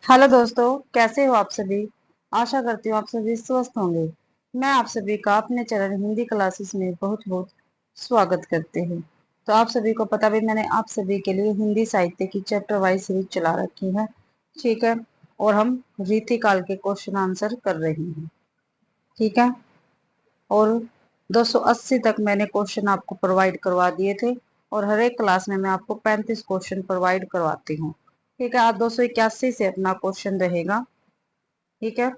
Hello दोस्तों, कैसे हो आप सभी। आशा करती हूँ आप सभी स्वस्थ होंगे। मैं आप सभी का अपने चैनल हिंदी क्लासेस में बहुत बहुत स्वागत करती हूँ। तो आप सभी को पता भी, मैंने आप सभी के लिए हिंदी साहित्य की चैप्टर वाइज सीरीज चला रखी है। ठीक है। और हम रीतिकाल के क्वेश्चन आंसर कर रहे हैं। ठीक है। और 280 तक मैंने क्वेश्चन आपको प्रोवाइड करवा दिए थे। और हर एक क्लास में मैं आपको 35 क्वेश्चन प्रोवाइड करवाती हूँ। ठीक है। आज 281 से अपना क्वेश्चन रहेगा। ठीक है।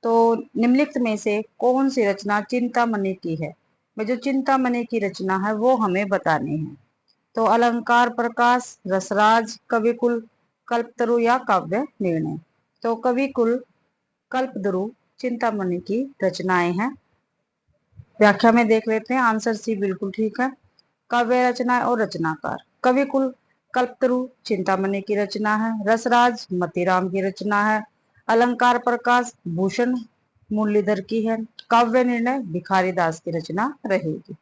तो निम्नलिखित में से कौन सी रचना चिंतामणि की है। वह जो चिंतामणि की रचना है वो हमें बतानी है। तो अलंकार प्रकाश, रसराज, कविकुल, कल्पतरु या काव्य निर्णय। तो कविकुल, कल्पतरु चिंतामणि की रचनाएं हैं। व्याख्या में देख लेते हैं। आंसर सी बिल्कुल ठीक है। काव्य रचना और रचनाकार। कविकुल कल्पतरु चिंतामणि की रचना है। रसराज मतीराम की रचना है। अलंकार प्रकाश भूषण मुरलीधर की है। काव्य निर्णय भिखारी दास की रचना रहेगी।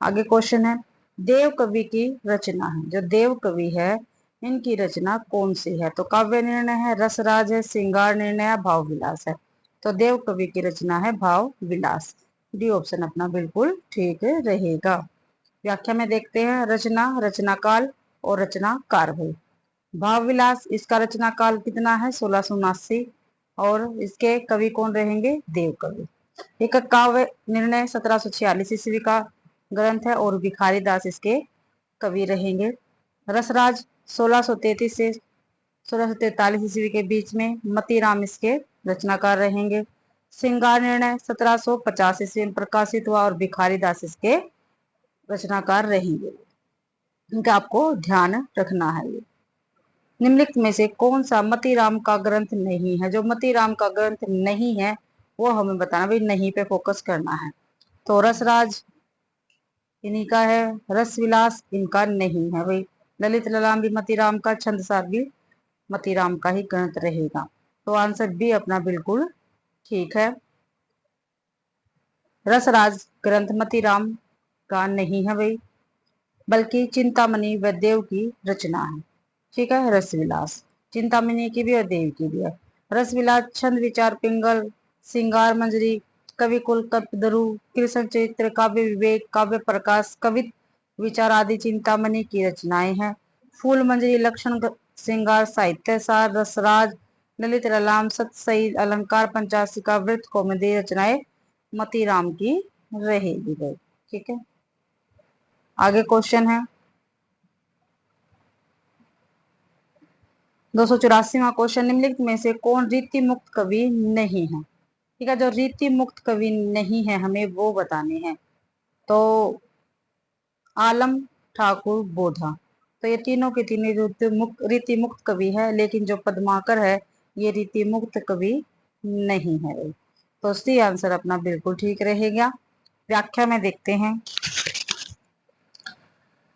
आगे क्वेश्चन है, देव कवि की रचना है। जो देव कवि है इनकी रचना कौन सी है। तो काव्य निर्णय है, रसराज है, श्रृंगार निर्णय है, भाव विलास है। तो देव कवि की रचना है भाव विलास। डी ऑप्शन अपना बिल्कुल ठीक रहेगा। व्याख्या में देखते हैं। रचना, रचनाकाल और रचनाकार भाई। भाव विलास, इसका रचना काल कितना है, 1679। और इसके कवि कौन रहेंगे, देव कवि। एक काव्य निर्णय 1746 ईस्वी का ग्रंथ है और भिखारी दास इसके कवि रहेंगे। रसराज 1633 से 1643 ईस्वी के बीच में मतीराम इसके रचनाकार रहेंगे। श्रृंगार निर्णय 1750 ईस्वी में प्रकाशित हुआ और भिखारी दास इसके रचनाकार रहेंगे। इनका आपको ध्यान रखना है। ये निम्नलिखित में से कौन सा मतीराम का ग्रंथ नहीं है। जो मतीराम का ग्रंथ नहीं है वो हमें बताना, भाई नहीं पे फोकस करना है। तो रसराज इन्हीं का है। रस विलास इनका नहीं है भाई। ललित ललाम भी मतीराम का, छंदसार भी मतीराम का ही ग्रंथ रहेगा। तो आंसर बी अपना बिल्कुल ठीक है। रसराज ग्रंथ मतीराम का नहीं है भाई, बल्कि चिंतामणि व देव की रचना है। ठीक है। रसविलास चिंतामणि की भी और देव की भी है। रसविलास छंद विचार पिंगल, सिंगार मंजरी, कविकुल कल्पतरु, कृष्ण चरित्र, काव्य विवेक, काव्य प्रकाश, कवित विचार आदि चिंतामणि की रचनाएं हैं। फूल मंजरी, लक्षण श्रृंगार, साहित्य सार, रसराज, ललित ललाम, सतसई, अलंकार पंचाशिका, वृत्त कौमुदी रचनाएं मतीराम की रहेगी भाई। ठीक है। आगे क्वेश्चन है 284वां क्वेश्चन, निम्नलिखित में से कौन रीति मुक्त कवि नहीं है। ठीक है। जो रीति मुक्त कवि नहीं है हमें वो बताने हैं। तो आलम, ठाकुर, बोधा। तो ये तीनों के तीनों रीति मुक्त कवि है, लेकिन जो पद्माकर है ये रीति मुक्त कवि नहीं है। तो सी आंसर अपना बिल्कुल ठीक रहेगा। व्याख्या में देखते हैं।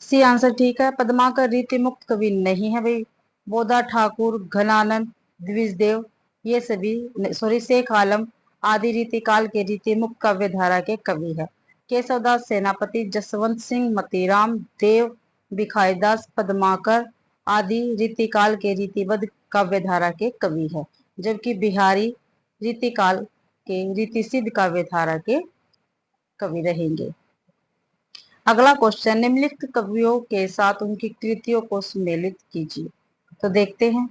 सी आंसर ठीक है। पद्माकर रीति मुक्त कवि नहीं है भाई। बोधा, ठाकुर, घनानंद, द्विजदेव ये सभी, सॉरी, शेख आलम आदि रीति काल के रीति मुक्त काव्य धारा के कवि है। केशवदास सेनापति, जसवंत सिंह, मतीराम, देव, भिखारीदास, पद्माकर आदि रीति काल के रीतिबद्ध काव्य धारा के कवि है। जबकि बिहारी रीति काल के रीति सिद्ध काव्य धारा के कवि रहेंगे। अगला क्वेश्चन, निम्नलिखित कवियों के साथ उनकी कृतियों को सम्मिलित कीजिए। तो देखते हैं।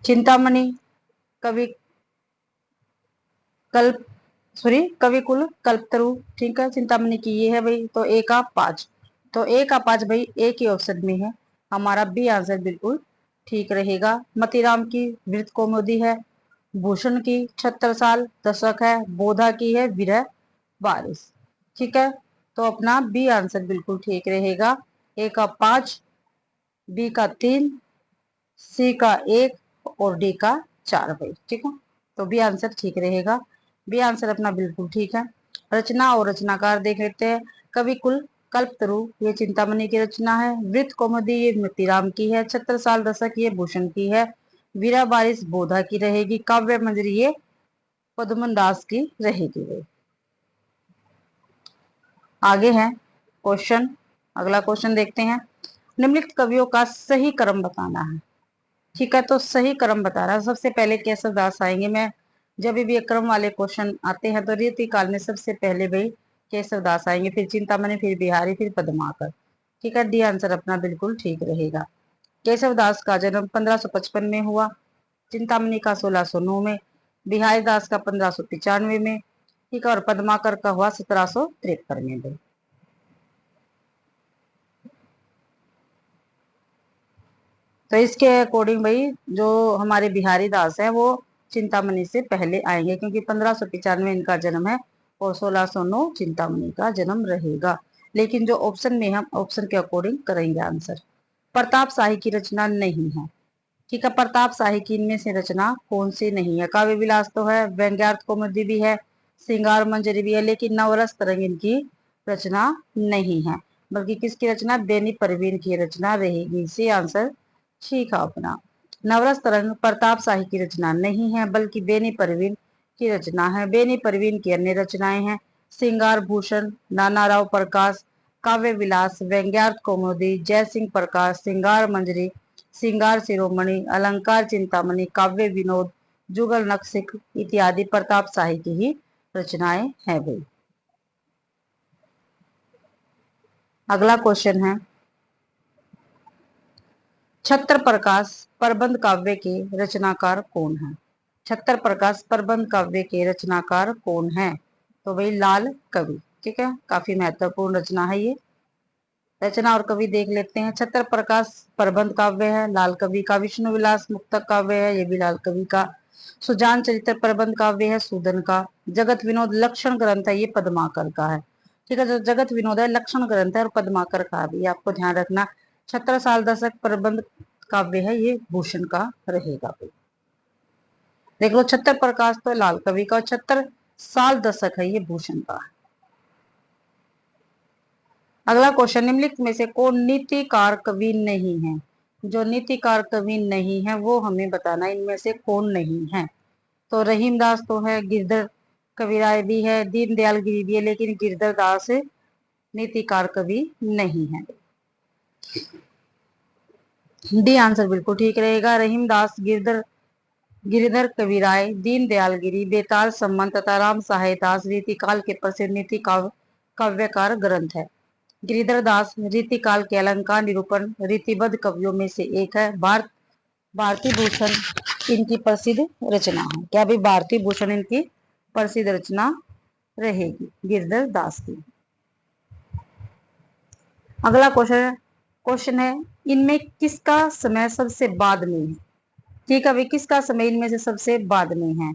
चिंतामणि कवि कल्प, सॉरी, कविकुल कल्पतरु। ठीक है। चिंतामणि की ये है भाई। तो ए का 5। तो ए का 5 भाई एक ही ऑप्शन में है। हमारा बी आंसर बिल्कुल ठीक रहेगा। मतीराम की वृत्त कौमुदी है। भूषण की 76 साल दशक है। बोधा की है विरह बारिश। ठीक है। तो अपना बी आंसर बिल्कुल ठीक रहेगा। ए का 5, बी का 3, सी का 1 और डी का 4 भाई। ठीक है। तो बी आंसर ठीक रहेगा। बी आंसर अपना बिल्कुल ठीक है। रचना और रचनाकार देख लेते हैं। कवि कुल कल्पतरु ये चिंतामणि की रचना है। वृत्त कौमुदी ये मतीराम की है। 76 साल दशक ये भूषण की है। वीरा बारिश बोधा की रहेगी। काव्य मंजरी ये पद्मन दास की रहेगी भाई। आगे है क्वेश्चन। अगला क्वेश्चन देखते हैं। निम्नलिखित कवियों का सही क्रम बताना है। ठीक है, तो सही क्रम बता रहा है। सबसे पहले केशव दास आएंगे। मैं जब भी ये क्रम वाले क्वेश्चन आते हैं तो रीति काल में सबसे पहले भाई केशव दास आएंगे, फिर चिंतामणि, फिर बिहारी, फिर पद्माकर। ठीक है, डी आंसर अपना बिल्कुल ठीक रहेगा। केशव दास का जन्म 1555 में हुआ, चिंतामणि का 1609 में, बिहारी दास का 1595 में, ठीक है, और पद्माकर का हुआ 1753 में भाई। तो इसके अकॉर्डिंग भाई जो हमारे बिहारी दास है वो चिंतामणि से पहले आएंगे, क्योंकि 1595 इनका जन्म है और 1609 चिंतामणि का जन्म रहेगा। लेकिन जो ऑप्शन में हम ऑप्शन के अकॉर्डिंग करेंगे आंसर। प्रताप शाही की रचना नहीं है। ठीक है, प्रताप शाही की इनमें से रचना कौन सी नहीं है? काव्य विलास तो है, व्यंग्यार्थ कौमुदी भी है, श्रृंगार मंजरी भी है, लेकिन नवरस तरंग इनकी रचना नहीं है। बल्कि किसकी रचना? बेनी परवीन की रचना रहेगी। इसी आंसर ठीक है अपना। नवरस तरंग प्रताप शाही की रचना नहीं है, बल्कि बेनी परवीन की रचना है। बेनी परवीन की अन्य रचनाएं हैं श्रृंगार भूषण, नाना राव प्रकाश, काव्य विलास, व्यंग्यार्थ कौमुदी, जय सिंह प्रकाश, श्रृंगार मंजरी, श्रृंगार शिरोमणि, अलंकार चिंतामणि, काव्य विनोद, जुगल नक्सिक इत्यादि प्रताप शाही की ही रचनाएं हैं भाई। अगला क्वेश्चन है, छत्र प्रकाश प्रबंध काव्य के रचनाकार कौन है? छत्र प्रकाश प्रबंध काव्य के रचनाकार कौन है? तो भाई लाल कवि। ठीक है, काफी महत्वपूर्ण रचना है ये। रचना और कवि देख लेते हैं। छत्र प्रकाश प्रबंध काव्य है लाल कवि का। विष्णु विलास मुक्तक काव्य है, ये भी लाल कवि का। सुजान चरित्र प्रबंध काव्य है सूदन का। जगत विनोद लक्षण ग्रंथ है, ये पद्माकर का है। ठीक है, जो जगत विनोद है लक्षण ग्रंथ है और पद्माकर का भी, आपको ध्यान रखना। छत्रसाल दशक प्रबंध काव्य है, ये भूषण का रहेगा। देख लो, छत्र प्रकाश तो लाल कवि का और छत्र साल दशक है, ये भूषण का। अगला क्वेश्चन, निम्नलिखित में से कौन नीतिकार कवि नहीं है? जो नीतिकार कवि नहीं है वो हमें बताना, इनमें से कौन नहीं है। तो रहीम दास तो है, गिरधर कविराय भी है, दीनदयाल गिरी भी है, लेकिन गिरधर दास नीतिकार कवि नहीं है। डी आंसर बिल्कुल ठीक रहेगा। रहीम दास, गिरधर गिरिधर कविराय, दीनदयाल गिरी, बेताल सम्मान तथा राम सहाय दास रीतिकाल के प्रसिद्ध नीति काव्यकार ग्रंथ है। गिरिधर दास रीतिकाल के अलंकार निरूपण रीतिबद्ध कवियों में से एक है। भारती भूषण इनकी प्रसिद्ध रचना है। क्या भी भारती भूषण इनकी प्रसिद्ध रचना रहेगी गिरधर दास की। अगला क्वेश्चन है, इनमें किसका समय सबसे बाद में है? ठीक है भाई, किसका समय इनमें से सबसे बाद में है?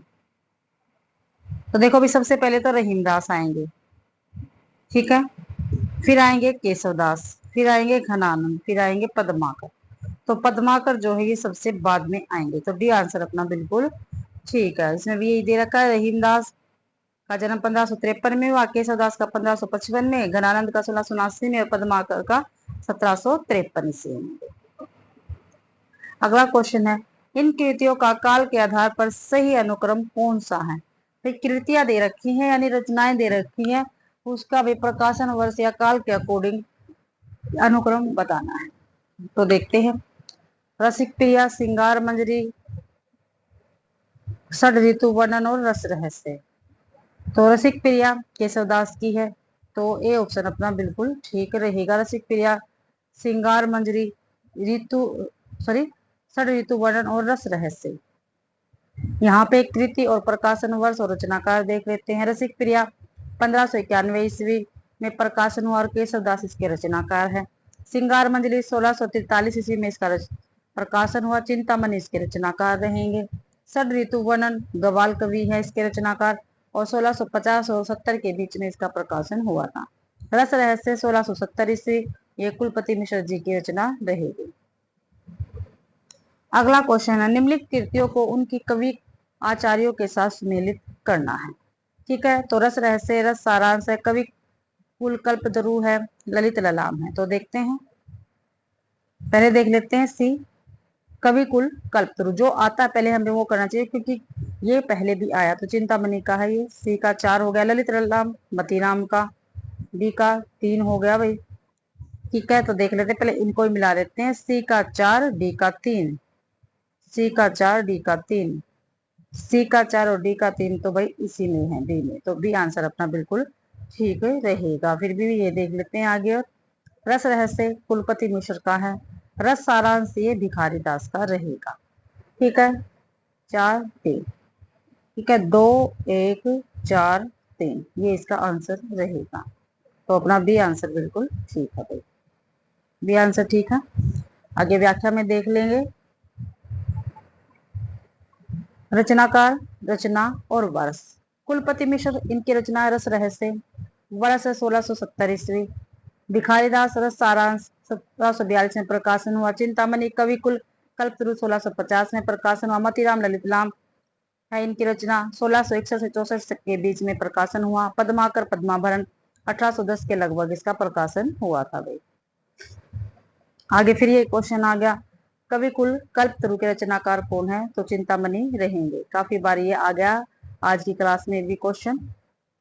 तो देखो अभी सबसे पहले तो रहीमदास आएंगे। ठीक है, फिर आएंगे केशवदास, फिर आएंगे घनानंद, फिर आएंगे पद्माकर। तो पद्माकर जो है ये सबसे बाद में आएंगे। तो डी आंसर अपना बिल्कुल ठीक है। इसमें भी यही दे रखा है, रहीमदास का जन्म 1553 में हुआ, केशवदास का 1555 में, घनानंद का 1679 में और पद्माकर का 1753 ईस्वी में। अगला क्वेश्चन है, इन कृतियों का काल के आधार पर सही अनुक्रम कौन सा है? तो कृतियां दे रखी हैं यानी रचनाएं दे रखी हैं, उसका भी प्रकाशन वर्ष या काल के अकॉर्डिंग अनुक्रम बताना है। तो देखते हैं, रसिक प्रिया, श्रृंगार मंजरी, षड ऋतु वर्णन और रस रहस्य। तो रसिक प्रिया केशवदास की है, तो ए ऑप्शन अपना बिल्कुल ठीक रहेगा। रसिक प्रिया, श्रृंगार मंजरी, ऋतु सॉरी षड ऋतु वर्णन और रस रहस्य। यहाँ पे कृति और प्रकाशन वर्ष और रचनाकार देख लेते हैं। रसिक प्रिया 1591 ईस्वी में प्रकाशन हुआ और केशवदास इसके रचनाकार है। श्रृंगार मंजरी 1643 ईस्वी में इसका प्रकाशन हुआ, चिंतामणि इसके रचनाकार रहेंगे। षड ऋतु वर्णन गवाल कवि है इसके रचनाकार और 1650 और 70 के बीच में इसका प्रकाशन हुआ था। रस रहस्य 1670 ईस्वी, ये कुलपति मिश्र जी की रचना रहेगी। अगला क्वेश्चन है, निम्नलिखित कृतियों को उनकी कवि आचार्यों के साथ सुमेलित करना है। ठीक है, तो रस रहस्य, रस सारांश है, कवि कुल कल्प तरु है, ललित ललाम है। तो देखते हैं, पहले देख लेते हैं सी कवि कुल कल्प तरु। जो आता है पहले हमें वो करना चाहिए, क्योंकि ये पहले भी आया। तो चिंतामणि का है ये, सी का 4 हो गया। ललित ललाम मतीराम का, डी का 3 हो गया भाई। ठीक है, तो देख लेते हैं, पहले इनको ही मिला लेते हैं, सी का 4, डी का 3। सी का 4, डी का 3। सी का 4 और डी का 3 तो भाई इसी में है, बी में, तो बी आंसर अपना बिल्कुल ठीक रहेगा। फिर भी ये देख लेते हैं आगे। और रस रहस्य कुलपति मिश्र का है, रस सारांश ये भिखारी दास का रहेगा। ठीक है, 4 3। ठीक है, 2 1 4 3, ये इसका आंसर रहेगा। तो अपना बी आंसर बिल्कुल ठीक है भाई, बी आंसर ठीक है। आगे व्याख्या में देख लेंगे। रचनाकार, रचना और वर्ष। कुलपति मिश्र, इनकी रचना रस रहस्य, वर्ष है 1670 ईस्वी। भिखारीदास, रस सारांश 1742 में प्रकाशन हुआ। चिंतामणि कवि कुल कल्पतरु 1650 में प्रकाशन हुआ। मतीराम ललित लाम है इनकी रचना, 1661 से 64 के बीच में प्रकाशन हुआ। पद्माकर पद्माभरण 1810 के लगभग इसका प्रकाशन हुआ था भाई। आगे फिर ये क्वेश्चन आ गया, कवि कुल कल्पतरु के रचनाकार कौन है? तो चिंतामणि रहेंगे। काफी बार ये आ गया आज की क्लास में भी क्वेश्चन,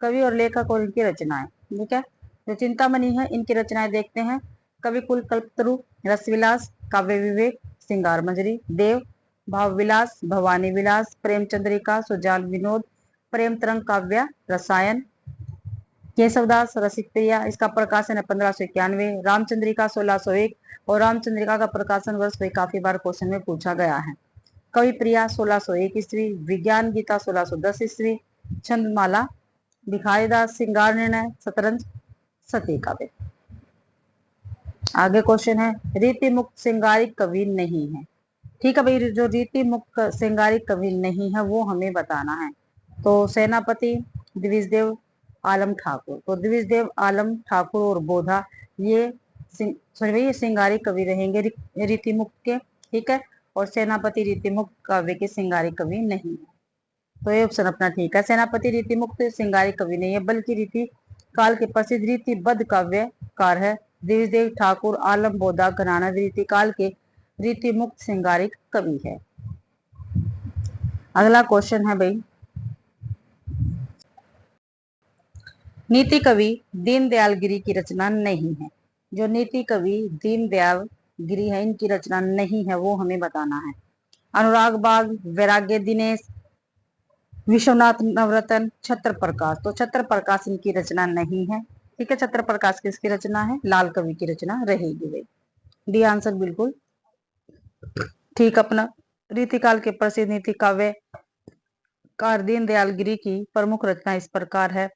कवि और लेखक और इनकी रचनाएं। ठीक है, जो चिंतामणि है इनकी रचनाएं देखते हैं। कवि कुल कल्पतरु, रसविलास, काव्य विवेक, श्रृंगार मंजरी, देव, भाव विलास, भवानी विलास, प्रेम चंद्रिका, सुजान विनोद, प्रेम तरंग काव्य, रसायन, केशवदास, रसिक प्रिया, इसका प्रकाशन है 1591। रामचंद्रिका 1601, और रामचंद्रिका का प्रकाशन वर्ष भी काफी बार क्वेश्चन में पूछा गया है। कवि प्रिया 1601 ईस्वी, विज्ञान गीता 1610 ईस्वी, छंदमाला, भिखारीदास, श्रृंगार निर्णय, शतरंज, सती काव्य। आगे क्वेश्चन है, रीति मुक्त श्रृंगारिक कवि नहीं है। ठीक है भाई, जो रीति मुक्त श्रृंगारिक कवि नहीं है वो हमें बताना है। तो सेनापति, द्विजदेव, आलम ठाकुर। तो द्विजदेव, आलम ठाकुर और बोधा ये सॉरी भाई, ये श्रृंगारी कवि रहेंगे रीति मुक्त के। ठीक है, और सेनापति रीति मुक्त काव्य के श्रृंगारी कवि नहीं है। तो ये ऑप्शन अपना ठीक है, सेनापति रीति मुक्त श्रृंगारी कवि नहीं है, बल्कि रीति काल के प्रसिद्ध रीतिबद्ध काव्यकार है द्विजदेव ठाकुर। आलम बोधा घराना रीति काल के रीति मुक्त श्रृंगारिक कवि है। अगला क्वेश्चन है भाई, नीति कवि दीनदयाल गिरी की रचना नहीं है। जो नीति कवि दीनदयाल गिरी है इनकी रचना नहीं है वो हमें बताना है। अनुराग बाग, वैराग्य दिनेश, विश्वनाथ नवरत्न, छत्र प्रकाश। तो छत्र प्रकाश इनकी रचना नहीं है। ठीक है, छत्र प्रकाश किसकी रचना है? लाल कवि की रचना रहेगी भाई। डी आंसर बिल्कुल ठीक अपना। रीतिकाल के प्रसिद्ध नीति काव्य कार दीनदयाल गिरी की प्रमुख रचना इस प्रकार है,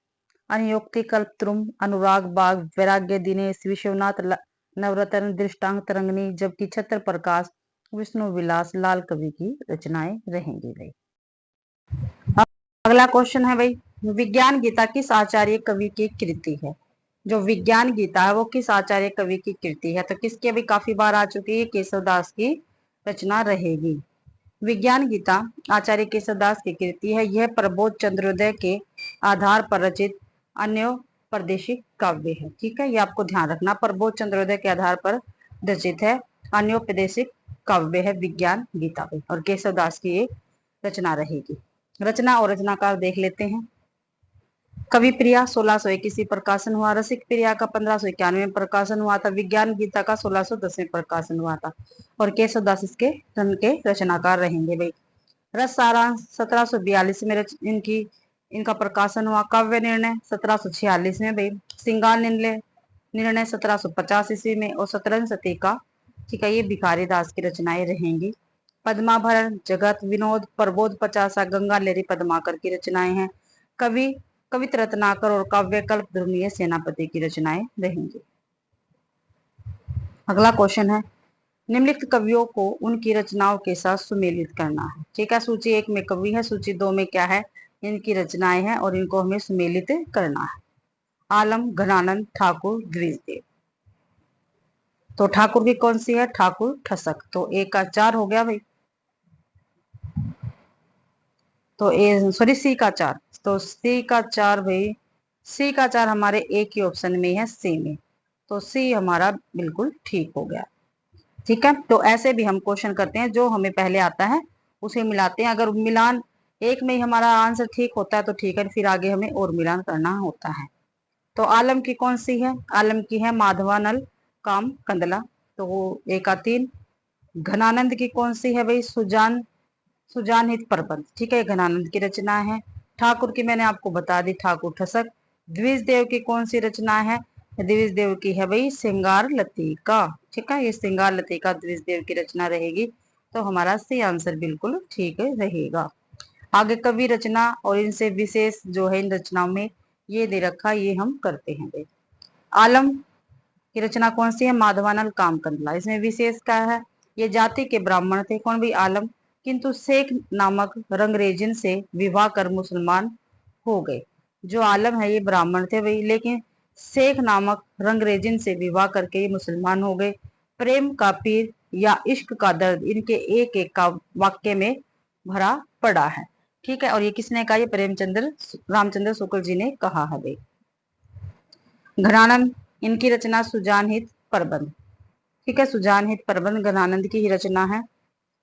अनियोक्ति कल्पद्रुम, अनुराग बाग, वैराग्य दिनेश, विश्वनाथ नवरत्न, दृष्टांत तरंगिणी, जबकि छत्र प्रकाश, विष्णु विलास, लाल कवि की रचनाएं रहेंगी भाई। अगला क्वेश्चन है भाई, विज्ञान गीता किस आचार्य कवि की कृति है? जो विज्ञान गीता है वो किस आचार्य कवि की कृति है? तो किसकी अभी काफी बार आ चुकी है, केशवदास की रचना रहेगी। विज्ञान गीता आचार्य केशवदास की कृति है। यह प्रबोध चंद्रोदय के आधार पर रचित अन्य प्रादेशिक काव्य है। ठीक है, ये आपको ध्यान रखना, प्रबोध चंद्रोदय के आधार पर रचित है, अन्य प्रादेशिक काव्य है विज्ञान गीता पे, और केशवदास की ये रचना रहेगी। रचना और रचनाकार देख लेते हैं। कवि प्रिया 1621 प्रकाशन हुआ। रसिक प्रिया का 1591 में प्रकाशन हुआ था। विज्ञान गीता का 1610 में प्रकाशन हुआ था, और केशवदास इसके के रचनाकार रहेंगे भाई। रस सारांश 1742 में इनका प्रकाशन हुआ। काव्य निर्णय 1746 में भाई। श्रृंगार निर्णय 1750 ईस्वी में, और शतरंज सती का, ठीक है, ये भिखारीदास की रचनाएं रहेंगी। पद्माभरण, जगत विनोद, प्रबोध पचासा, गंगा लेरी पद्माकर की रचनाएं हैं। कवित रत्नाकर और काव्य कल्प ध्रुवीय सेनापति की रचनाएं रहेंगी। अगला क्वेश्चन है, निम्नलिखित कवियों को उनकी रचनाओं के साथ सुमेलित करना है। ठीक है, सूची 1 में कवि है, सूची 2 में क्या है, इनकी रचनाएं हैं, और इनको हमें सुमेलित करना है। आलम, घनानंद, ठाकुर, द्विजदेव। तो ठाकुर की कौन सी है? ठाकुर ठसक। तो 1 का 4 हो गया भाई। तो ए सॉरी सी का 4, तो सी का 4 भाई, सी का 4 हमारे एक ही ऑप्शन में है, सी में, तो सी हमारा बिल्कुल ठीक हो गया। ठीक है, तो ऐसे भी हम क्वेश्चन करते हैं, जो हमें पहले आता है उसे मिलाते हैं। अगर मिलान एक में ही हमारा आंसर ठीक होता है तो ठीक है, फिर आगे हमें और मिलान करना होता है। तो आलम की कौन सी है? आलम की है माधवानल काम कंदला। तो वो 1 का 3, घनानंद की कौन सी है भाई? सुजानहित प्रबंध। ठीक है, घनानंद की रचना है। ठाकुर की मैंने आपको बता दी, ठाकुर ठसक। द्विजदेव की कौन सी रचना है? द्विजदेव की है भाई श्रृंगार लतिका। ठीक है, ये श्रृंगार लतिका द्विजदेव की रचना रहेगी। तो हमारा सी आंसर बिल्कुल ठीक रहेगा। आगे कवि रचना और इनसे विशेष जो है इन रचनाओं में ये दे रखा, ये हम करते हैं भाई। आलम की रचना कौन सी है? माधवानल कामकंडला। इसमें विशेष क्या है? ये जाति के ब्राह्मण थे, कौन भी? आलम, किंतु शेख नामक रंगरेजिन से विवाह कर मुसलमान हो गए। जो आलम है ये ब्राह्मण थे भाई, लेकिन शेख नामक रंगरेजिन से विवाह करके ये मुसलमान हो गए। प्रेम का पीर या इश्क का दर्द इनके एक एक का वाक्य में भरा पड़ा है। ठीक है, और ये किसने कहा? ये प्रेमचंद्र रामचंद्र शुक्ल जी ने कहा है भाई। घनानंद, इनकी रचना सुजानहित प्रबंध। ठीक है, सुजानहित प्रबंध घनानंद की ही रचना है।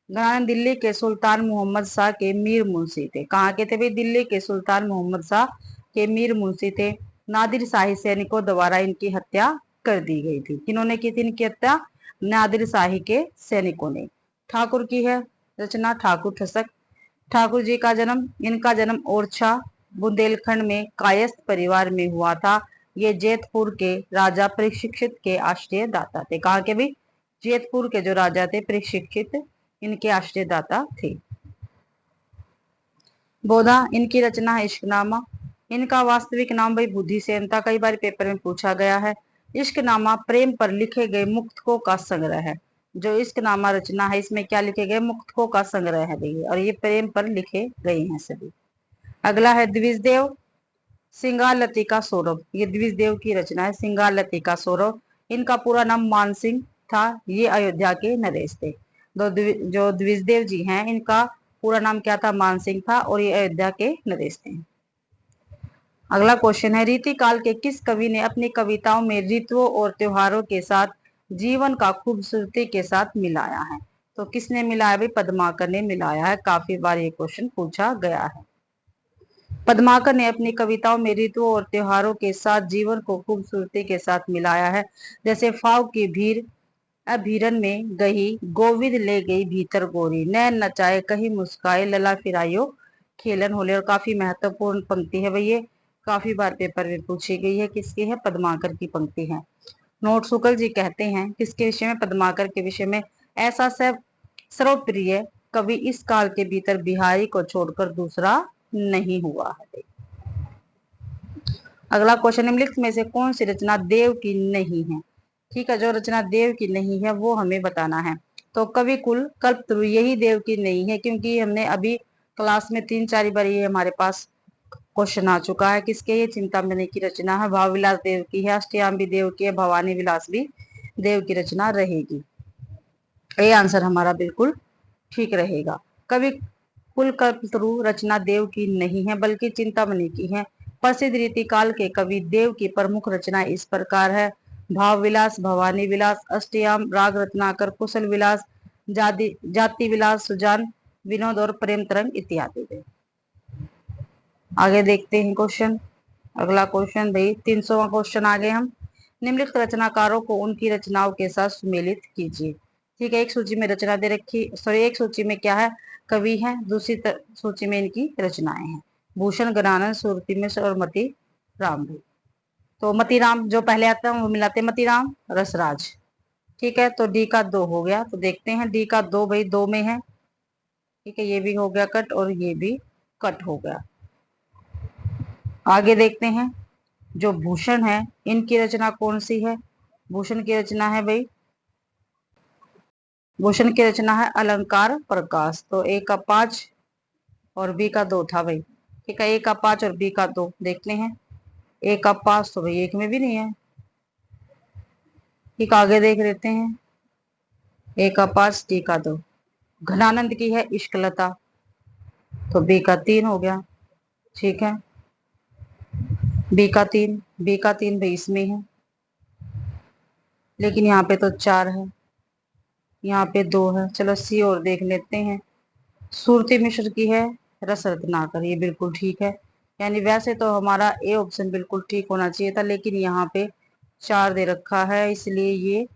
घनानंद दिल्ली के सुल्तान मोहम्मद शाह के मीर मुंशी थे। कहाँ के थे भाई? दिल्ली के सुल्तान मोहम्मद शाह के मीर मुंशी थे। नादिर शाही सैनिकों द्वारा इनकी हत्या कर दी गई थी। किन्होंने की थी इनकी हत्या? नादिर शाही के सैनिकों ने। ठाकुर की है रचना ठाकुर ठसक। ठाकुर जी का जन्म, इनका जन्म ओरछा बुंदेलखंड में कायस्थ परिवार में हुआ था। ये जैतपुर के राजा प्रशिक्षित के आश्रय दाता थे। कहाँ के भी? जैतपुर के जो राजा थे प्रशिक्षित, इनके आश्रय दाता थे। बोधा, इनकी रचना है इश्कनामा। इनका वास्तविक नाम भाई बुद्धिसेन था, कई बार पेपर में पूछा गया है। इश्कनामा प्रेम पर लिखे गए मुक्तकों का संग्रह है। जो इश्कनामा रचना है इसमें क्या लिखे गए? मुक्तकों का संग्रह है भाई, और ये प्रेम पर लिखे गए हैं सभी। अगला है द्विजदेव श्रृंगार लतिका सौरभ। ये द्विजदेव की रचना है श्रृंगार लतिका सौरभ। इनका पूरा नाम मानसिंह था। ये अयोध्या के नरेश थे। जो द्विजदेव जी हैं इनका पूरा नाम क्या था? मानसिंह था, और ये अयोध्या के नरेश थे। अगला क्वेश्चन है, रीति काल के किस कवि ने अपनी कविताओं में ऋतुओं और त्योहारों के साथ जीवन का खूबसूरती के साथ मिलाया है? तो किसने मिलाया भाई? पद्माकर ने मिलाया है। काफी बार ये क्वेश्चन पूछा गया है। पद्माकर ने अपनी कविताओं में ऋतुओं और त्योहारों के साथ जीवन को खूबसूरती के साथ मिलाया है। जैसे फाव की भीड़ अभीरन में गही, गोविंद ले गई भीतर गोरी, नैन नचाए कहीं मुस्काए, लला फिरायो खेलन होले। और काफी महत्वपूर्ण पंक्ति है भाई, ये काफी बार पेपर में पूछी गई है। किसकी है? पद्माकर की पंक्ति है। नोट शुक्ल जी कहते हैं किसके विषय में? पद्माकर के विषय में। ऐसा सब सर्वप्रिय कवि इस काल के भीतर बिहारी को छोड़कर दूसरा नहीं हुआ है। अगला क्वेश्चन, निम्नलिखित में से कौन सी रचना देव की नहीं है? ठीक है, जो रचना देव की नहीं है वो हमें बताना है। तो कवि कुल कल्पतरु यही देव की नहीं है, क्योंकि हमने अभी क्लास में 3-4 बार ये हमारे पास क्वेश्चन आ चुका है। किसके? ये चिंतामणि की रचना है। भाव विलास देव की है, अष्टयाम भी देव की है, भवानी विलास भी देव की रचना रहेगी। ये आंसर हमारा बिल्कुल ठीक रहेगा। कवि कुलकल्पतरु रचना देव की नहीं है बल्कि चिंतामणि की है। प्रसिद्ध रीति काल के कवि देव की प्रमुख रचना इस प्रकार है: भाव विलास, भवानी विलास, अष्टयाम, राग रत्नाकर, कुशल विलास, जाति विलास, सुजान, विनोद और प्रेम तरंग इत्यादि। आगे देखते हैं क्वेश्चन। अगला क्वेश्चन भाई 300वां क्वेश्चन आ गए हम। निम्नलिखित रचनाकारों को उनकी रचनाओं के साथ सुमेलित कीजिए। ठीक है, एक सूची में रचना दे रखी, सॉरी एक सूची में क्या है? कवि है, दूसरी सूची में इनकी रचनाएं हैं। भूषण, गणानंद, सुरती मिश्र और मती राम भाई। तो मती राम जो पहले आता है वो मिलाते मती राम रसराज। ठीक है, तो डी का 2 हो गया। तो देखते हैं डी का 2 भाई 2 में है। ठीक है, ये भी हो गया कट और ये भी कट हो गया। आगे देखते हैं, जो भूषण है इनकी रचना कौन सी है? भूषण की रचना है भाई, भूषण की रचना है अलंकार प्रकाश। तो ए का 5 और बी का 2 था भाई। ठीक है, ए का 5 और बी का 2 देखते हैं। ए का 5 तो भाई एक में भी नहीं है। ठीक, आगे देख लेते हैं। ए का 5, डी का 2। घनानंद की है इश्कलता, तो बी का 3 हो गया। ठीक है, बी का 3 भाई इसमें है, लेकिन यहाँ पे तो 4 है, यहाँ पे 2 है। चलो सी और देख लेते हैं। सुरती मिश्र की है रस रत्नाकर, ये बिल्कुल ठीक है। यानी वैसे तो हमारा ए ऑप्शन बिल्कुल ठीक होना चाहिए था, लेकिन यहाँ पे 4 दे रखा है, इसलिए ये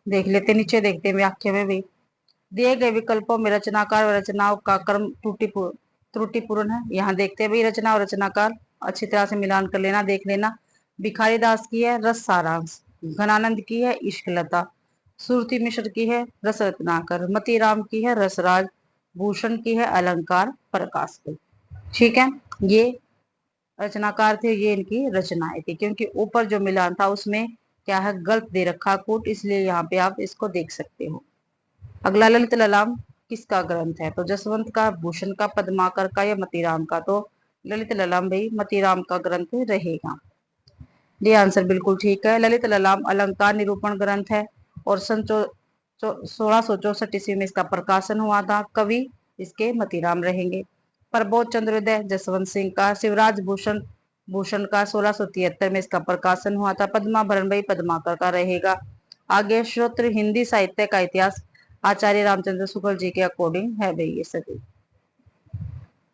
देख लेते, नीचे देखते हैं व्याख्या में भी। दिए गए विकल्पों में रचनाकार व रचनाओं का क्रम त्रुटिपूर्ण है। यहाँ देखते हैं भाई, रचना और रचनाकार अच्छी तरह से मिलान कर लेना, देख लेना। भिखारी दास की है रस सारांश, घनानंद की है इश्कलता, सुरती मिश्र की है रस रत्नाकर, मतीराम की है रसराज, भूषण की है अलंकार प्रकाश। ठीक है, ये रचनाकार थे, ये इनकी रचनाएं थी। क्योंकि ऊपर जो मिलान था उसमें क्या है, गलत दे रखा कूट, इसलिए यहाँ पे आप इसको देख सकते हो। अगला, ललित ललाम किसका ग्रंथ है? तो जसवंत का, भूषण का, पद्माकर का या मतीराम का? तो ललित ललाम भाई मतीराम का ग्रंथ रहेगा। ये आंसर बिल्कुल ठीक है। ललित ललाम अलंकार निरूपण ग्रंथ है और सन 1664 ईस्वी में इसका प्रकाशन हुआ था। कवि इसके मतीराम रहेंगे। प्रबोध चंद्रोदय जसवंत सिंह का। शिवराज भूषण भूषण का 1673 में इसका प्रकाशन हुआ था। पद्माभरण भाई पद्माकर का रहेगा। आगे, श्रोत्र हिंदी साहित्य का इतिहास आचार्य रामचंद्र शुक्ल जी के अकॉर्डिंग है भाई ये सभी।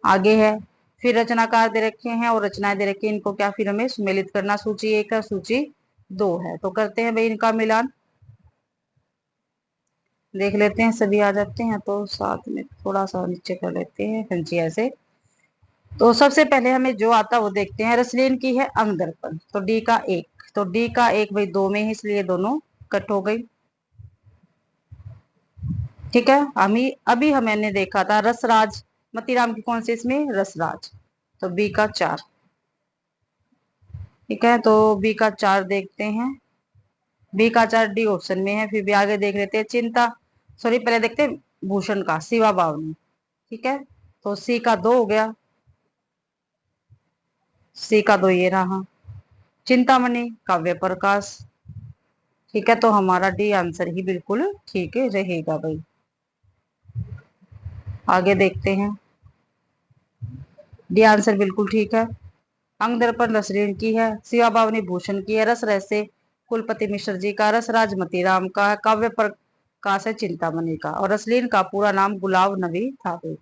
आगे है, फिर रचनाकार दे रखे हैं और रचनाएं दे रखी हैं, इनको क्या फिर हमें सुमेलित करना। सूची 1 है, सूची 2 है, तो करते हैं भाई इनका मिलान, देख लेते हैं। सभी आ जाते हैं तो साथ में थोड़ा सा नीचे कर लेते हैं। हाँ जी, ऐसे। तो सबसे पहले हमें जो आता वो देखते हैं। रसलीन की है अंग दर्पण, तो डी का 1, तो डी का 1 भाई 2 में है, इसलिए दोनों कट हो गई। ठीक है, अभी हमने देखा था रसराज, मतीराम की कौन सी इसमें, रसराज, तो बी का 4। ठीक है, तो बी का 4 देखते हैं। बी का 4 डी ऑप्शन में है। फिर भी आगे देख लेते हैं। चिंता, सॉरी पहले देखते हैं भूषण का, शिवा बावनी। ठीक है, तो सी का 2 हो गया, सी का 2 ये रहा। चिंतामणि काव्य प्रकाश। ठीक है, तो हमारा डी आंसर ही बिल्कुल ठीक रहेगा भाई। आगे देखते हैं। डी आंसर बिल्कुल ठीक है। अंग दर्पण रसलीन की है। शिवा बावनी भूषण की है। रस रहस्य कुलपति मिश्र जी का। रस राजमती राम का। काव्य प्रकाश है चिंतामणि का। और रसलीन का पूरा नाम गुलाब नबी था भाई।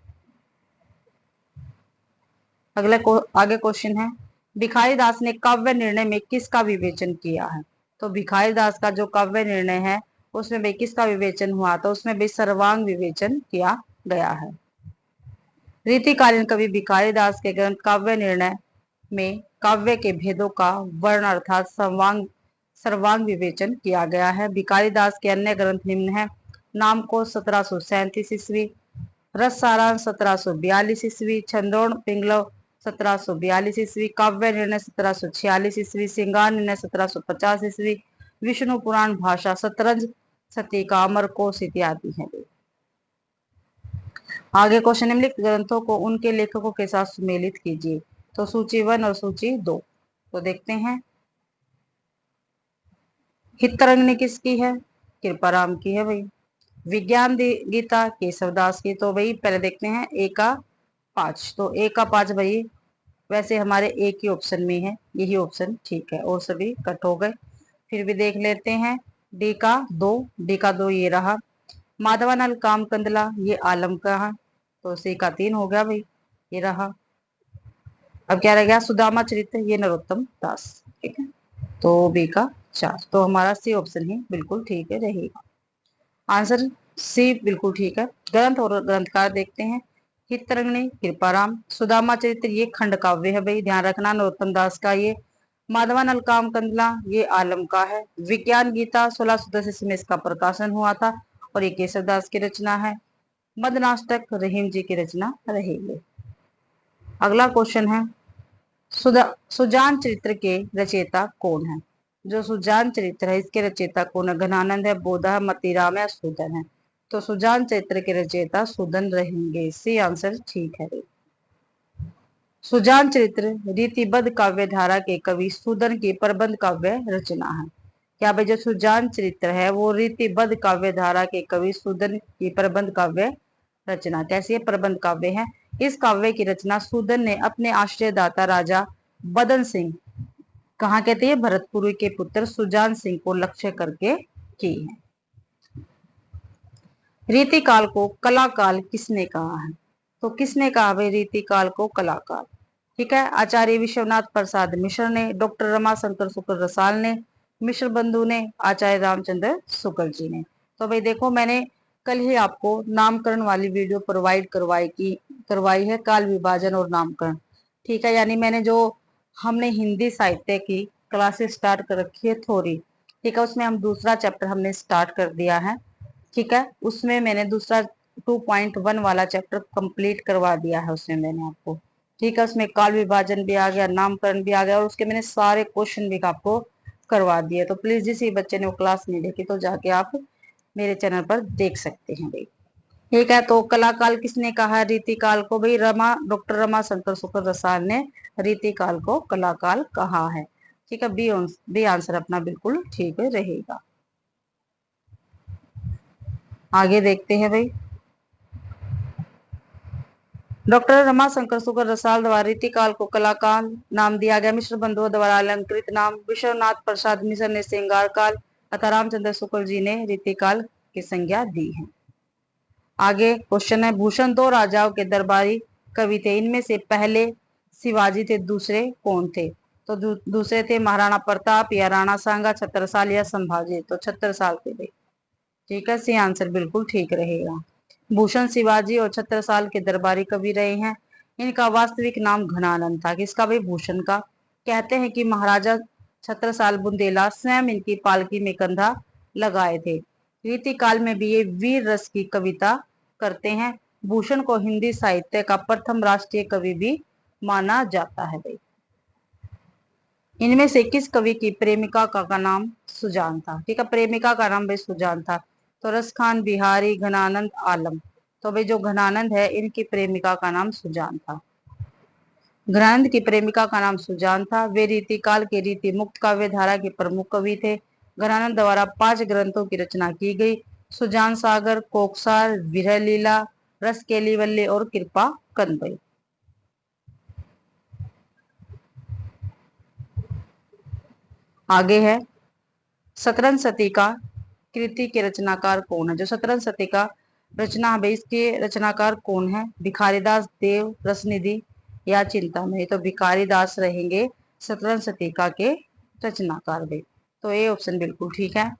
आगे क्वेश्चन है, भिखारी दास ने काव्य निर्णय में किसका विवेचन किया है? तो भिखारी दास का जो काव्य निर्णय है उसमें भाई किसका विवेचन हुआ? तो उसमें भाई सर्वांग विवेचन किया गया है। रीतिकालीन कवि भिखारी दास के ग्रंथ काव्य निर्णय में काव्य के भेदों का वर्ण अर्थात सर्वांग विवेचन किया गया है। भिखारी दास के अन्य ग्रंथ निम्न है। नाम को 1737 ईस्वी, रस सारांश 1742 ईस्वी, छंदोड़ पिंगलव 1742 ईस्वी, काव्य निर्णय 1746 ईस्वी, श्रृंगार निर्णय 1750 ईस्वी, विष्णु पुराण भाषा, शतरंज सती का, अमरकोश इत्यादि है। आगे क्वेश्चन, निम्नलिखित ग्रंथों को उनके लेखकों के साथ सुमेलित कीजिए। तो सूची 1 और सूची 2, तो देखते हैं। हितरंगिणी किसकी है? कृपाराम की है भाई। विज्ञान गीता केशवदास की, तो भाई पहले देखते हैं ए का 5, तो ए का 5 भाई वैसे हमारे एक ही ऑप्शन में है, यही ऑप्शन ठीक है, और सभी कट हो गए। फिर भी देख लेते हैं। डी का 2, डी का 2 ये रहा। माधवानल काम कंदला ये आलम का है, तो सी का 3 हो गया भाई, ये रहा। अब क्या रह गया? सुदामा चरित्र ये नरोत्तम दास। ठीक है, तो बी का 4, तो हमारा सी ऑप्शन ही बिल्कुल ठीक है रहेगा। आंसर सी बिल्कुल ठीक है। ग्रंथ और ग्रंथकार देखते हैं। हितरंगिणी कृपाराम, सुदामा चरित्र ये खंड काव्य है भाई, ध्यान रखना, नरोत्तम दास का। ये माधवानल काम कंदला ये आलम का है। विज्ञान गीता 1610 ईस्वी में इसका प्रकाशन हुआ था और ये केशवदास की रचना है। मदनाष्टक रहीम जी की रचना रहेगी। अगला क्वेश्चन है, सुजान चरित्र के रचयिता कौन है? जो सुजान चरित्र है इसके रचयिता कौन है? घनानंद है, बोधा है, मतीराम है, सूदन है। तो सुजान चरित्र के रचयिता सूदन रहेंगे। सी आंसर ठीक है। सुजान चरित्र रीतिबद्ध काव्य धारा के कवि सूदन की प्रबंध काव्य रचना है। क्या भाई, जो सुजान चरित्र है वो रीतिबद्ध काव्य धारा के कवि सूदन की प्रबंध काव्य रचना, कैसी प्रबंध काव्य है। इस काव्य की रचना सूदन ने अपने आश्रयदाता राजा बदन सिंह, कहाँ कहते हैं, भरतपुर के पुत्र सुजान सिंह को लक्ष्य करके की है। रीतिकाल को कलाकाल किसने कहा है? तो किसने कहा भाई रीतिकाल को कलाकाल? ठीक है, आचार्य विश्वनाथ प्रसाद मिश्र ने, डॉक्टर रमाशंकर शुक्ल रसाल ने, मिश्र बंधु ने, आचार्य रामचंद्र शुक्ल जी ने। तो भाई देखो, मैंने कल ही आपको नामकरण वाली वीडियो प्रोवाइड करवाई है, काल विभाजन और नामकरण। ठीक है, यानी मैंने जो हमने हिंदी साहित्य की क्लासेस स्टार्ट कर रखी है थोड़ी, ठीक है, उसमें हम दूसरा चैप्टर हमने स्टार्ट कर दिया है। ठीक है, उसमें मैंने दूसरा 2.1 वाला चैप्टर कंप्लीट करवा दिया है उसमें मैंने आपको। ठीक है, उसमें काल विभाजन भी आ गया, नामकरण भी आ गया, और उसके मैंने सारे क्वेश्चन भी आपको करवा दिए। तो प्लीज जिस बच्चे ने वो क्लास नहीं देखी तो जाके आप मेरे चैनल पर देख सकते हैं भाई। ठीक है, तो कलाकाल किसने कहा रीतिकाल को? भाई डॉक्टर रमा शंकर शुक्ल रसाल ने रीतिकाल को कलाकाल कहा है। ठीक है, बी आंसर अपना बिल्कुल ठीक रहेगा। आगे देखते हैं भाई। डॉक्टर रमा शंकर शुक्ल रसाल द्वारा रीतिकाल को कलाकाल नाम दिया गया। मिश्र बंधुओं द्वारा अलंकृत नाम विश्वनाथ प्रसाद मिश्र ने श्रृंगार काल तथा रामचंद्र शुक्ल जी ने रीतिकाल की संज्ञा दी है। आगे क्वेश्चन है, भूषण दो राजाओं के दरबारी कवि थे, इनमें से पहले शिवाजी थे, दूसरे कौन थे? तो दूसरे थे महाराणा प्रताप या राणा सांगा, छत्रसाल या संभाजी। तो छत्रसाल के थे। ठीक है, सी आंसर बिल्कुल ठीक रहेगा। भूषण शिवाजी और छत्रसाल के दरबारी कवि रहे हैं। इनका वास्तविक नाम घनानंद था। किसका भाई? भूषण का। कहते हैं कि महाराजा छत्रसाल बुंदेला स्वयं इनकी पालकी में कंधा लगाए थे। रीतिकाल में भी ये वीर रस की कविता करते हैं। भूषण को हिंदी साहित्य का प्रथम राष्ट्रीय कवि भी माना जाता है भाई। इनमें से किस कवि की प्रेमिका का नाम सुजान था? ठीक है, प्रेमिका का नाम भाई सुजान था। तो रसखान, बिहारी, घनानंद, आलम। तो भाई जो घनानंद है इनकी प्रेमिका का नाम सुजान था। घनानंद की प्रेमिका का नाम सुजान था। वे रीतिकाल के रीति मुक्त काव्य धारा के प्रमुख कवि थे। घनानंद द्वारा 5 ग्रंथों की रचना की गई। सुजान सागर, कोकसार, विरह लीला, रस केलीवल्ले और कृपा कंदई। आगे है, शतरंज सती का कृति के रचनाकार कौन है? जो शतरंज सती का रचना है इसके रचनाकार कौन है? भिखारीदास, देव, रसनिधि या चिंतामणि। तो भिखारीदास रहेंगे शतरंज सतीका के रचनाकार भाई। तो ये ऑप्शन बिल्कुल ठीक है।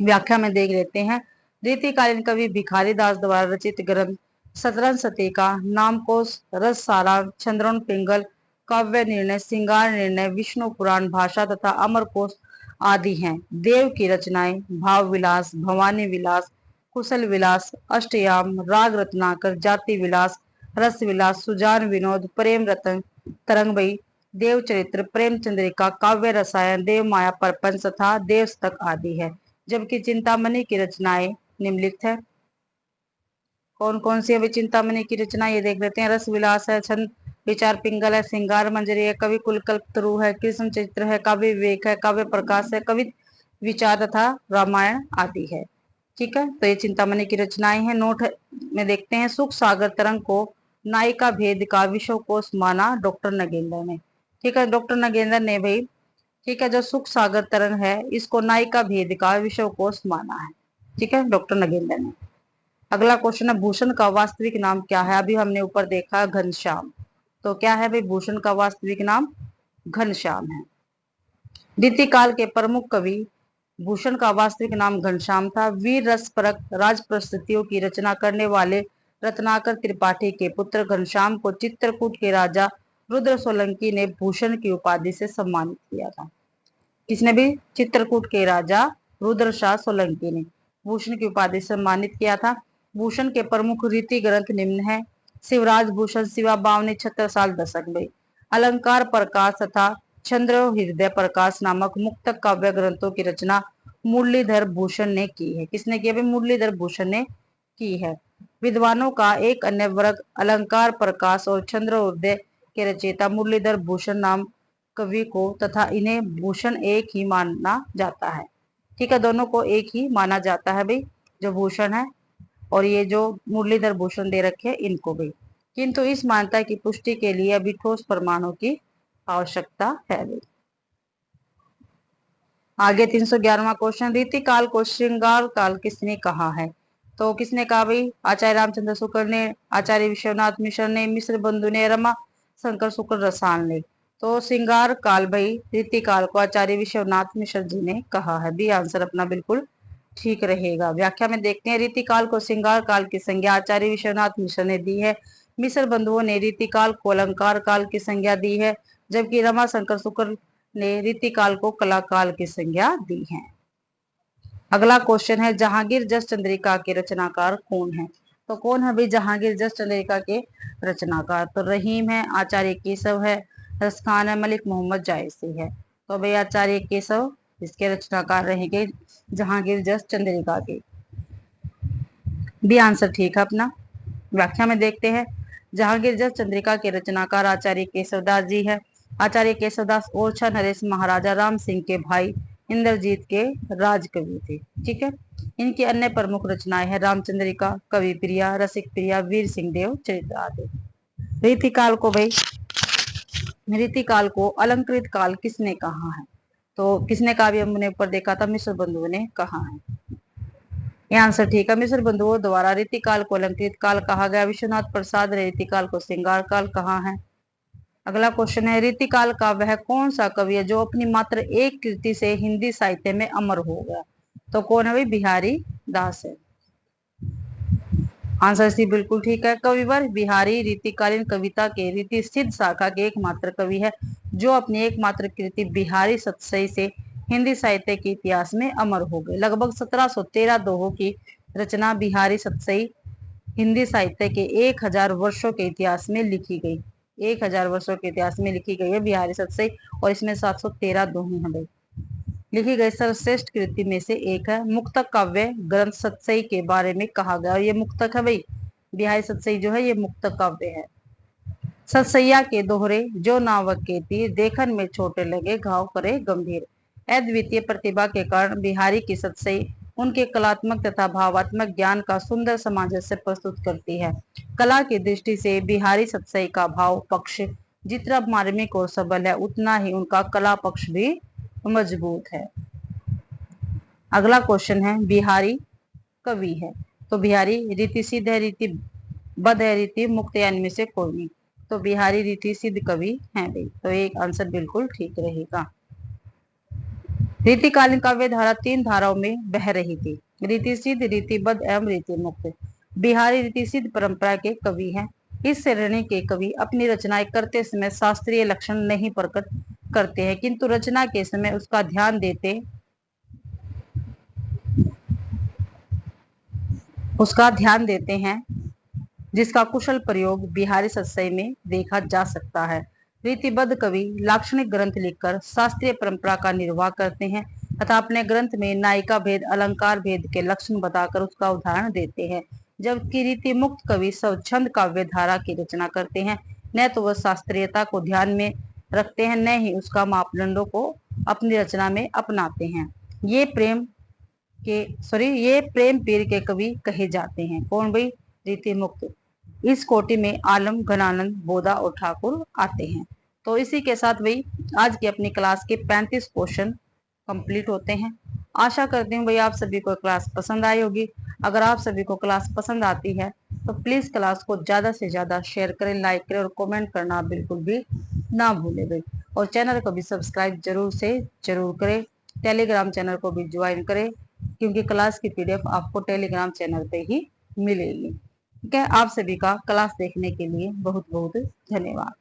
व्याख्या में देख लेते हैं। रीतिकालीन कवि भिखारीदास द्वारा रचित ग्रंथ शतरंज सतीका, नामकोश, रस सारांश, चंद्रोन पिंगल, काव्य निर्णय, श्रृंगार निर्णय, विष्णु पुराण, भाषा तथा अमरकोश आदि हैं। देव की रचनाएं भाव विलास, भवानी विलास, कुशल विलास, अष्टयाम, राग रत्नाकर, जाति विलास, रस विलास, सुजान विनोद, प्रेम रतन तरंगबई, देव चरित्र, प्रेम चंद्रिका, काव्य रसायन, देव माया प्रपंच तथा देव तक आदि है। जबकि चिंतामणि की रचनाएं निम्नलिखित है। कौन कौन सी है चिंतामणि की रचना? ये देख लेते हैं। रस विलास है, छंद विचार पिंगल है, श्रृंगार मंजरी है, कवि कुल कल्पतरु है, कृष्ण चित्र है, काव्य विवेक है, काव्य प्रकाश है, कवि विचार तथा रामायण आदि है। ठीक है, तो ये चिंतामणि की रचनाएं हैं। नोट में देखते हैं। सुख सागर तरंग को नायिका भेद का विश्व कोश माना डॉक्टर नगेंद्र ने। ठीक है, डॉक्टर नगेंद्र ने भाई, ठीक है, जो सुख सागर तरंग है इसको नायिका भेद का विश्व कोश माना है। ठीक है, डॉक्टर नगेंद्र ने। अगला क्वेश्चन है, भूषण का वास्तविक नाम क्या है? अभी हमने ऊपर देखा घनश्याम। तो क्या है भाई भूषण का वास्तविक नाम? घनश्याम है। रीतिकाल के प्रमुख कवि भूषण का वास्तविक नाम घनश्याम था। वीर रस परक राज प्रस्तुतियों की रचना करने वाले रत्नाकर त्रिपाठी के पुत्र घनश्याम को चित्रकूट के राजा रुद्र सोलंकी ने भूषण की उपाधि से सम्मानित किया था। किसने भी? चित्रकूट के राजा रुद्र शाह सोलंकी ने भूषण की उपाधि से सम्मानित किया था। भूषण के प्रमुख रीति ग्रंथ निम्न है। शिवराज भूषण, शिवा बावनी, छत्रसाल दशक भाई, अलंकार प्रकाश तथा चंद्र हृदय प्रकाश नामक मुक्तक काव्य ग्रंथों की रचना मुरलीधर भूषण ने की है। किसने की है? मुरलीधर भूषण ने की है। विद्वानों का एक अन्य वर्ग अलंकार प्रकाश और चंद्र हृदय के रचयिता मुरलीधर भूषण नाम कवि को तथा इन्हें भूषण एक ही माना जाता है। ठीक है, दोनों को एक ही माना जाता है भाई, जो भूषण है और ये जो मुरलीधर भूषण दे रखे हैं इनको भी। किंतु इस मान्यता की पुष्टि के लिए अभी ठोस प्रमाणों की आवश्यकता है भाई। आगे 311वां क्वेश्चन, रीतिकाल को श्रृंगार काल किसने कहा है? तो किसने कहा भाई? आचार्य रामचंद्र शुक्ल ने, आचार्य विश्वनाथ मिश्र ने, मिश्र बंधु ने, रमा शंकर शुक्ल रसाल ने। तो श्रृंगार काल भाई रीतिकाल को आचार्य विश्वनाथ मिश्र जी ने कहा है। बी आंसर अपना बिल्कुल ठीक रहेगा। व्याख्या में देखते हैं, रीतिकाल को श्रृंगार काल की संज्ञा आचार्य विश्वनाथ मिश्र ने दी है। मिश्र बंधुओं ने रीतिकाल को अलंकार काल की संज्ञा दी है, जबकि रमाशंकर शुक्ल ने रीतिकाल को कला काल की संज्ञा दी है। अगला क्वेश्चन है, जहांगीर जस चंद्रिका के रचनाकार कौन है? तो कौन है भाई जहांगीर जस चंद्रिका के रचनाकार? तो रहीम है, आचार्य केशव है, रसखान है, मलिक मोहम्मद जायसी है। तो भाई आचार्य केशव इसके रचनाकार रहेंगे जहांगीर जस चंद्रिका के। बी आंसर ठीक है अपना। व्याख्या में देखते हैं, जहांगीर जस चंद्रिका के रचनाकार आचार्य केशवदास जी है। आचार्य केशवदास ओरछा नरेश महाराजा राम सिंह के भाई इंद्रजीत के राजकवि थे। ठीक है। इनकी अन्य प्रमुख रचनाएं हैं रामचंद्रिका, कवि प्रिया, रसिक प्रिया, वीर सिंह देव चरित्र आदि। रीतिकाल को भाई, रीतिकाल को अलंकृत काल किसने कहा है? तो किसने कहा? हमने ऊपर देखा था, मिश्र बंधुओं ने कहा है। ये आंसर ठीक है, मिश्र बंधुओं द्वारा रीतिकाल को अलंकृत काल कहा गया। विश्वनाथ प्रसाद ने रीतिकाल को श्रृंगार काल कहा है। अगला क्वेश्चन है, रीतिकाल का वह कौन सा कवि है जो अपनी मात्र एक कृति से हिंदी साहित्य में अमर हो गया? तो कौन है भाई? बिहारी दास है। आंसर सी बिल्कुल ठीक है। कविवर बिहारी रीतिकालीन कविता के रीति सिद्ध शाखा के एकमात्र कवि है जो अपनी एकमात्र कृति बिहारी सतसई से हिंदी साहित्य के इतिहास में अमर हो गए। लगभग 1713 दोहों की रचना बिहारी सतसई हिंदी साहित्य के 1000 वर्षों के इतिहास में लिखी गई। 1000 वर्षों के इतिहास में लिखी गई है बिहारी सतसई, और इसमें 713 दोहे हैं भाई। लिखी गई सर्वश्रेष्ठ कृति में से एक है। मुक्तक काव्य ग्रंथ सतसई के बारे में कहा गया, और ये मुक्तक है भाई, बिहारी सतसई जो है ये मुक्तक काव्य है। सतसैया के दोहरे जो नावक के तीर, देखन में छोटे लगे घाव करे गंभीर। अद्वितीय प्रतिभा के कारण बिहारी की सतसई उनके कलात्मक तथा भावात्मक ज्ञान का सुंदर सामंजस्य प्रस्तुत करती है। कला की दृष्टि से बिहारी सतसई का भाव पक्ष जितना मार्मिक और सबल है, उतना ही उनका कला पक्ष भी मजबूत है। अगला क्वेश्चन है, बिहारी कवि है तो बिहारी रीति सिद्ध है, रीति बद्ध है, रीति मुक्त है, इनमें से कोई नहीं। तो बिहारी रीति सिद्ध कवि है भाई, तो एक आंसर बिल्कुल ठीक रहेगा। रीतिकालीन काव्य धारा 3 धाराओं में बह रही थी, रीति सिद्ध, रीति बद्ध एवं रीति मुक्त। बिहारी रीति सिद्ध परंपरा के कवि हैं। इस श्रेणी के कवि अपनी रचनाएं करते समय शास्त्रीय लक्षण नहीं प्रकट करते हैं, किंतु रचना के समय उसका ध्यान देते हैं, जिसका कुशल प्रयोग बिहारी सतसई में देखा जा सकता है। रीतिबद्ध कवि लाक्षणिक ग्रंथ लिखकर शास्त्रीय परंपरा का निर्वाह करते हैं तथा अपने ग्रंथ में नायिका भेद, अलंकार भेद के लक्षण बताकर उसका उदाहरण देते हैं। जबकि रीति मुक्त कवि स्वच्छंद काव्य धारा की रचना करते हैं। न तो वह शास्त्रीयता को ध्यान में रखते हैं, न ही उसका मापदंडों को अपनी रचना में अपनाते हैं। ये प्रेम पीर के कवि कहे जाते हैं। कौन भाई? रीति मुक्त। इस कोटि में आलम, घनानंद, बोधा और ठाकुर आते हैं। तो इसी के साथ भाई आज की अपनी क्लास के 35 क्वेश्चन कंप्लीट होते हैं। आशा करती हूँ भाई आप सभी को क्लास पसंद आई होगी। अगर आप सभी को क्लास पसंद आती है तो प्लीज क्लास को ज्यादा से ज्यादा शेयर करें, लाइक करें और कमेंट करना बिल्कुल भी ना भूलें भाई। और चैनल को भी सब्सक्राइब जरूर से जरूर करें। टेलीग्राम चैनल को भी ज्वाइन करें, क्योंकि क्लास की पीडीएफ आपको टेलीग्राम चैनल पे ही मिलेगी। ठीक है। आप सभी का क्लास देखने के लिए बहुत बहुत धन्यवाद।